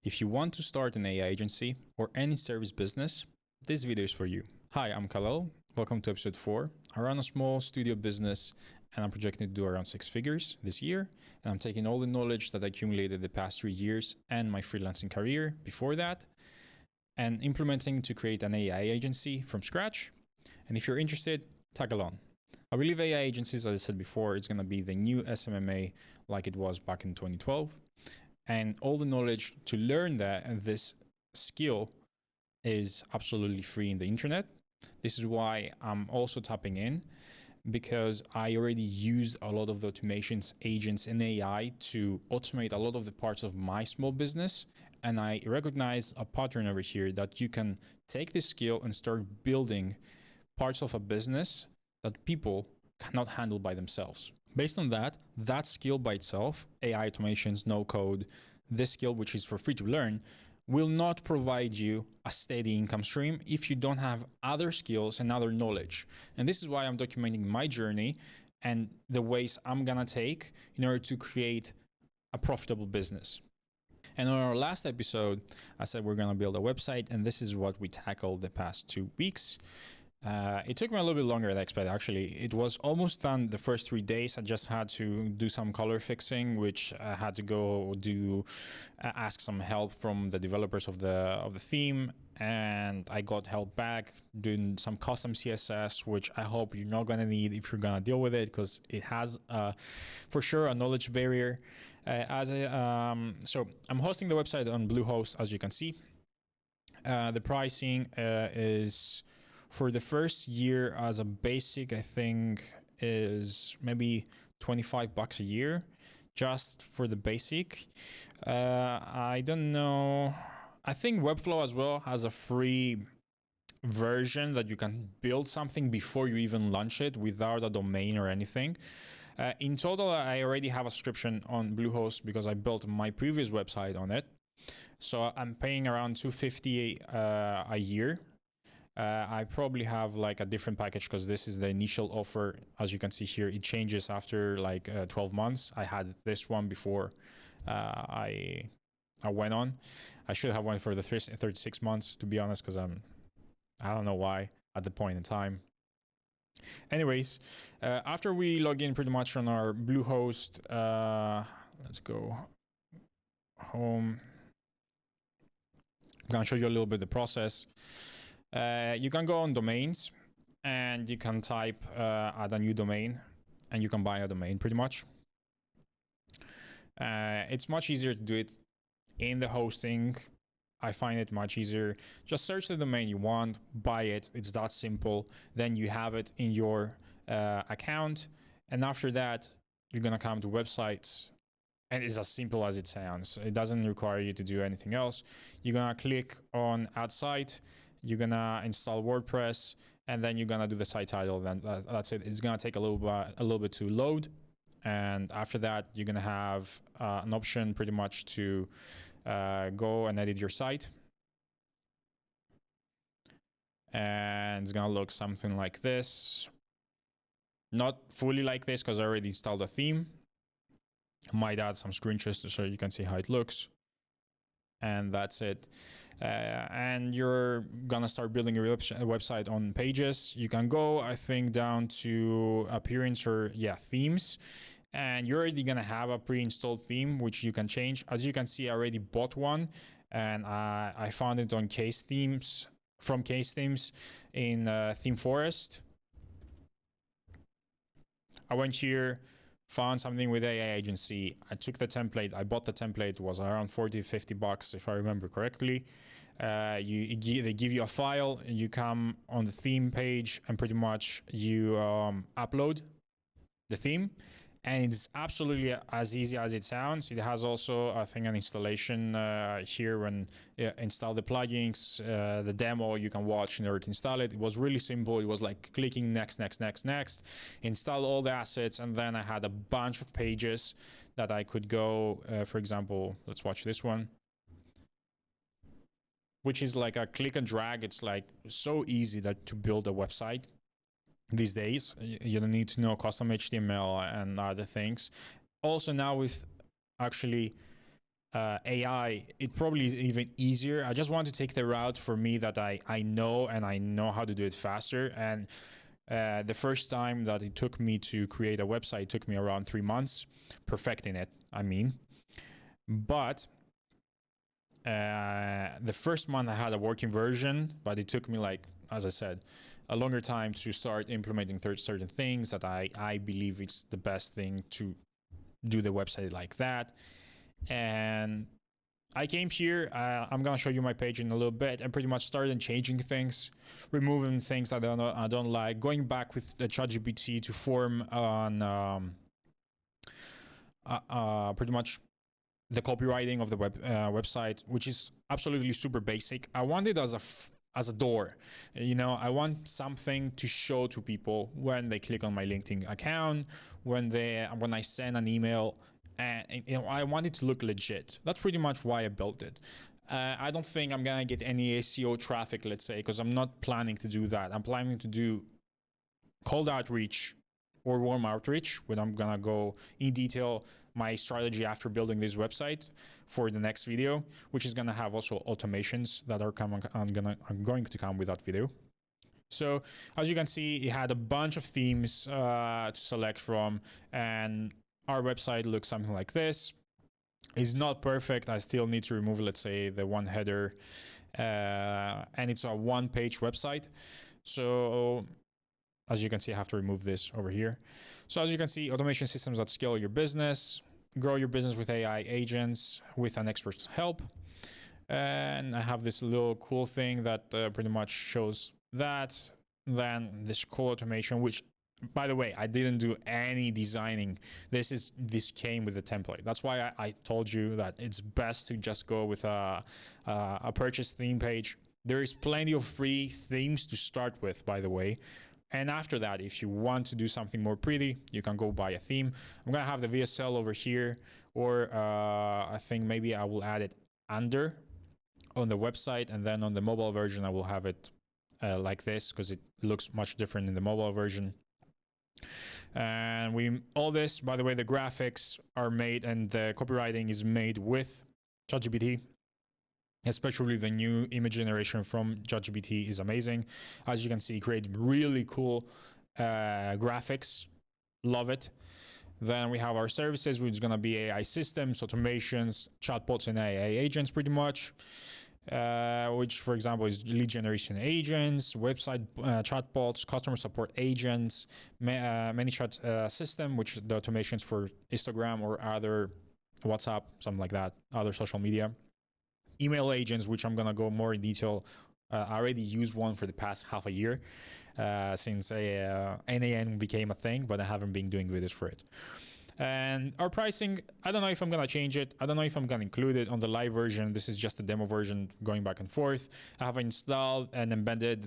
If you want to start an AI agency or any service business, this video is for you. Hi, I'm Khalil. Welcome to episode 4. I run a small studio business and I'm projecting to do around 6 figures this year. And I'm taking all the knowledge that I accumulated the past 3 years and my freelancing career before that and implementing to create an AI agency from scratch. And if you're interested, tag along. I believe AI agencies, as I said before, is going to be the new SMMA like it was back in 2012. And all the knowledge to learn that and this skill is absolutely free in the internet. This is why I'm also tapping in, because I already used a lot of the automations, agents, and AI to automate a lot of the parts of my small business. And I recognize a pattern over here that you can take this skill and start building parts of a business that people cannot handle by themselves. Based on that skill by itself, AI automations, no code, this skill, which is for free to learn, will not provide you a steady income stream if you don't have other skills and other knowledge. And this is why I'm documenting my journey and the ways I'm gonna take in order to create a profitable business. And on our last episode, I said we're gonna build a website, and this is what we tackled the past 2 weeks. It took me a little bit longer than I expected, actually. It was almost done the first 3 days. I just had to do some color fixing, which I had to go do, ask some help from the developers of the theme. And I got help back doing some custom CSS, which I hope you're not gonna need if you're gonna deal with it, because it has for sure a knowledge barrier. So I'm hosting the website on Bluehost, as you can see. The pricing is, for the first year as a basic, I think is maybe $25 a year just for the basic. I don't know. I think Webflow as well has a free version that you can build something before you even launch it without a domain or anything. In total, I already have a subscription on Bluehost because I built my previous website on it. So I'm paying around $250 a year. I probably have like a different package because this is the initial offer. As you can see here, it changes after like 12 months. I had this one before I went on. I should have went for the 36 months, to be honest, because I don't know why at the point in time. Anyways, after we log in pretty much on our Bluehost, let's go home. I'm gonna show you a little bit the process. You can go on domains and you can type add a new domain and you can buy a domain pretty much. It's much easier to do it in the hosting. I find it much easier. Just search the domain you want, buy it. It's that simple. Then you have it in your account. And after that, you're gonna come to websites. And it's as simple as it sounds. It doesn't require you to do anything else. You're gonna click on add site. You're gonna install WordPress, and then you're gonna do the site title. Then that's it. It's gonna take a little bit to load, and after that, you're gonna have an option pretty much to go and edit your site, and it's gonna look something like this. Not fully like this because I already installed a theme. I might add some screenshots so you can see how it looks, and that's it. And you're gonna start building your website on Pages. You can go, I think, down to appearance or themes, and you're already gonna have a pre-installed theme which you can change. As you can see, I already bought one, and I found it on Case Themes, from Case Themes in Theme Forest. I went here, found something with AI agency. I took the template. I bought the template. It was around $40-50 if I remember correctly. They give you a file, and you come on the theme page, and pretty much you upload the theme, and it's absolutely as easy as it sounds. It has also, I think, an installation here when install the plugins, the demo you can watch in order to install it. It was really simple. It was like clicking next, install all the assets, and then I had a bunch of pages that I could go, for example, let's watch this one, which is like a click and drag. It's like so easy to build a website these days. You don't need to know custom HTML and other things. Also now with actually AI, it probably is even easier. I just want to take the route for me that I know, and I know how to do it faster. And the first time that it took me to create a website, it took me around 3 months, perfecting it, I mean. But the first month I had a working version, but it took me, like, as I said, a longer time to start implementing certain things that I believe it's the best thing to do the website like that. And I came here, I'm gonna show you my page in a little bit, and pretty much started changing things, removing things I don't like, going back with the ChatGPT to form on pretty much the copywriting of the website, which is absolutely super basic. I want it as a door, you know. I want something to show to people when they click on my LinkedIn account, when I send an email, and you know, I want it to look legit. That's pretty much why I built it. I don't think I'm gonna get any SEO traffic, let's say, because I'm not planning to do that. I'm planning to do cold outreach or warm outreach, when I'm gonna go in detail my strategy after building this website for the next video, which is gonna have also automations that are going to come with that video. So as you can see, it had a bunch of themes to select from, and our website looks something like this. It's not perfect. I still need to remove, let's say, the one header, and it's a one-page website. So as you can see, I have to remove this over here. So as you can see, automation systems that scale your business, grow your business with AI agents with an expert's help. And I have this little cool thing that pretty much shows that. Then this cool automation, which, by the way, I didn't do any designing. This came with the template. That's why I told you that it's best to just go with a purchase theme page. There is plenty of free themes to start with, by the way. And after that, if you want to do something more pretty, you can go buy a theme. I'm gonna have the VSL over here, or I think maybe I will add it under on the website, and then on the mobile version, I will have it like this, because it looks much different in the mobile version. And all this, by the way, the graphics are made and the copywriting is made with ChatGPT. Especially the new image generation from ChatGPT is amazing. As you can see, create really cool graphics. Love it. Then we have our services, which is going to be AI systems, automations, chatbots, and AI agents, pretty much. Which, for example, is lead generation agents, website chatbots, customer support agents, ManyChat system, which is the automations for Instagram or other WhatsApp, something like that, other social media. Email agents, which I'm gonna go more in detail. I already used one for the past half a year since NAN became a thing, but I haven't been doing videos for it. And our pricing, I don't know if I'm gonna change it. I don't know if I'm gonna include it on the live version. This is just the demo version going back and forth. I have installed and embedded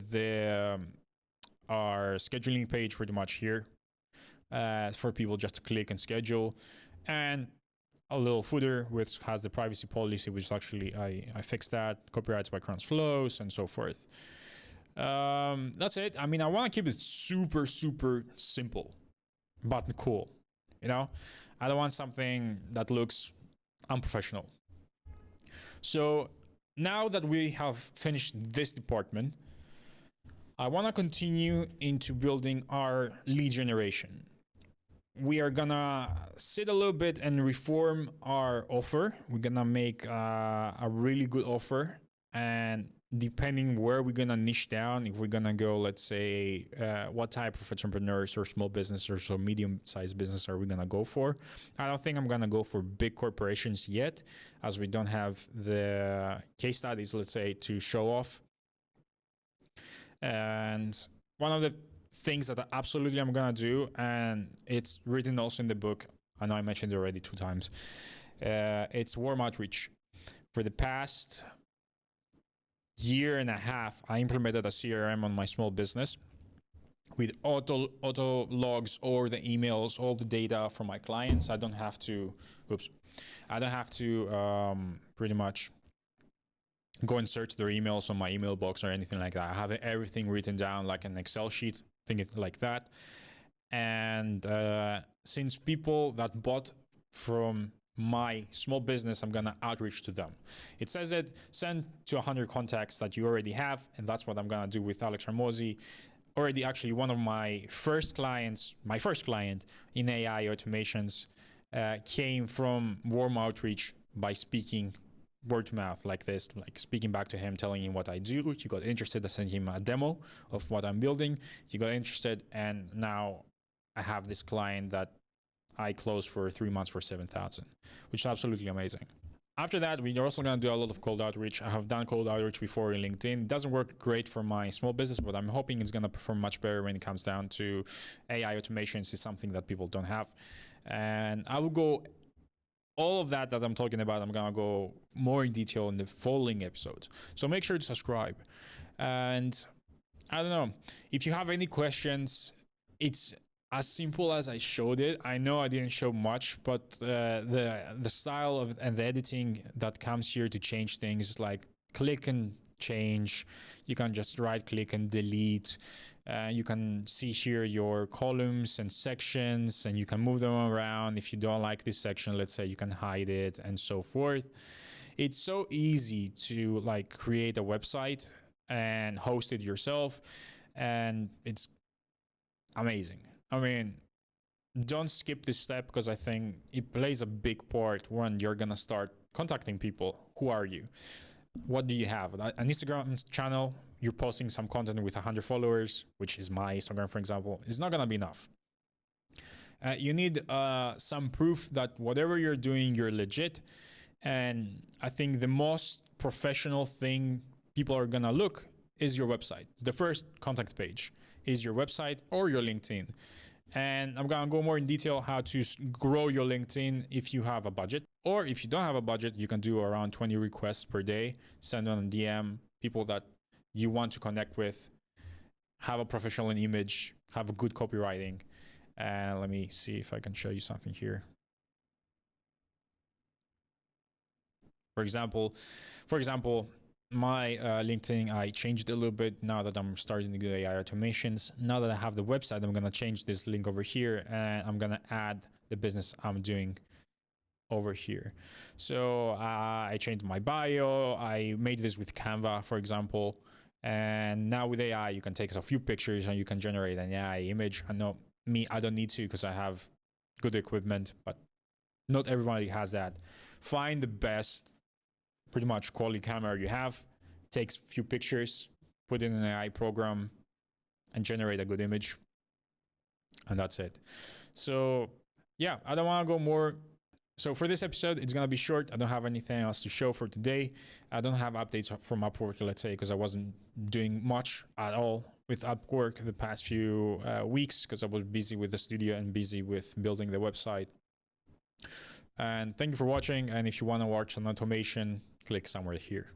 our scheduling page pretty much here for people just to click and schedule. And a little footer which has the privacy policy, which actually I fixed that, copyrights by Kronos Flows, and so forth. That's it. I mean, I want to keep it super simple but cool, you know. I don't want something that looks unprofessional. So now that we have finished this department, I want to continue into building our lead generation. We are gonna sit a little bit and reform our offer. We're gonna make a really good offer, and depending where we're gonna niche down, if we're gonna go, let's say, what type of entrepreneurs or small businesses or medium-sized business are we gonna go for? I don't think I'm gonna go for big corporations yet, as we don't have the case studies, let's say, to show off. And one of the things that absolutely I'm gonna do, and it's written also in the book, I know I mentioned it already 2 times, it's warm outreach. For the past year and a half, I implemented a CRM on my small business with auto logs all the emails, all the data from my clients. I don't have to pretty much go and search their emails on my email box or anything like that. I have everything written down like an Excel sheet, think it like that. And since people that bought from my small business, I'm gonna outreach to them. It says it, send to 100 contacts that you already have, and that's what I'm gonna do with Alex Hormozi. Already, actually, one of my first client in AI automations came from warm outreach by speaking word to mouth like this, like speaking back to him, telling him what I do. He got interested. I sent him a demo of what I'm building. He got interested, and now I have this client that I closed for 3 months for 7,000, which is absolutely amazing. After that, we're also going to do a lot of cold outreach. I have done cold outreach before in LinkedIn. It doesn't work great for my small business, but I'm hoping it's going to perform much better when it comes down to AI automations. It's something that people don't have. And I will go all of that I'm talking about, I'm going to go more in detail in the following episode. So make sure to subscribe. And I don't know, if you have any questions, it's as simple as I showed it. I know I didn't show much, but the style of and the editing that comes here to change things, like click and change. You can just right click and delete. You can see here your columns and sections, and you can move them around. If you don't like this section, let's say, you can hide it and so forth. It's so easy to like create a website and host it yourself, and it's amazing. I mean, don't skip this step, because I think it plays a big part when you're gonna start contacting people. Who are you? What do you have? An Instagram channel, you're posting some content with 100 followers, which is my Instagram, for example, is not gonna be enough. You need some proof that whatever you're doing, you're legit. And I think the most professional thing people are gonna look is your website. The first contact page is your website or your LinkedIn. And I'm gonna go more in detail how to grow your LinkedIn if you have a budget. Or if you don't have a budget, you can do around 20 requests per day, send on a DM, people that you want to connect with, have a professional image, have a good copywriting. And let me see if I can show you something here. For example, my LinkedIn, I changed it a little bit now that I'm starting to do AI automations. Now that I have the website, I'm going to change this link over here, and I'm going to add the business I'm doing over here. So I changed my bio. I made this with Canva, for example. And now with AI, you can take a few pictures and you can generate an AI image. I know I don't need to, because I have good equipment, but not everybody has that. Find the best, pretty much quality camera you have, takes a few pictures, put in an AI program, and generate a good image. And that's it. So yeah, I don't want to go more. So for this episode, it's going to be short. I don't have anything else to show for today. I don't have updates from Upwork, let's say, because I wasn't doing much at all with Upwork the past few weeks, because I was busy with the studio and busy with building the website. And thank you for watching. And if you want to watch an automation, click somewhere here.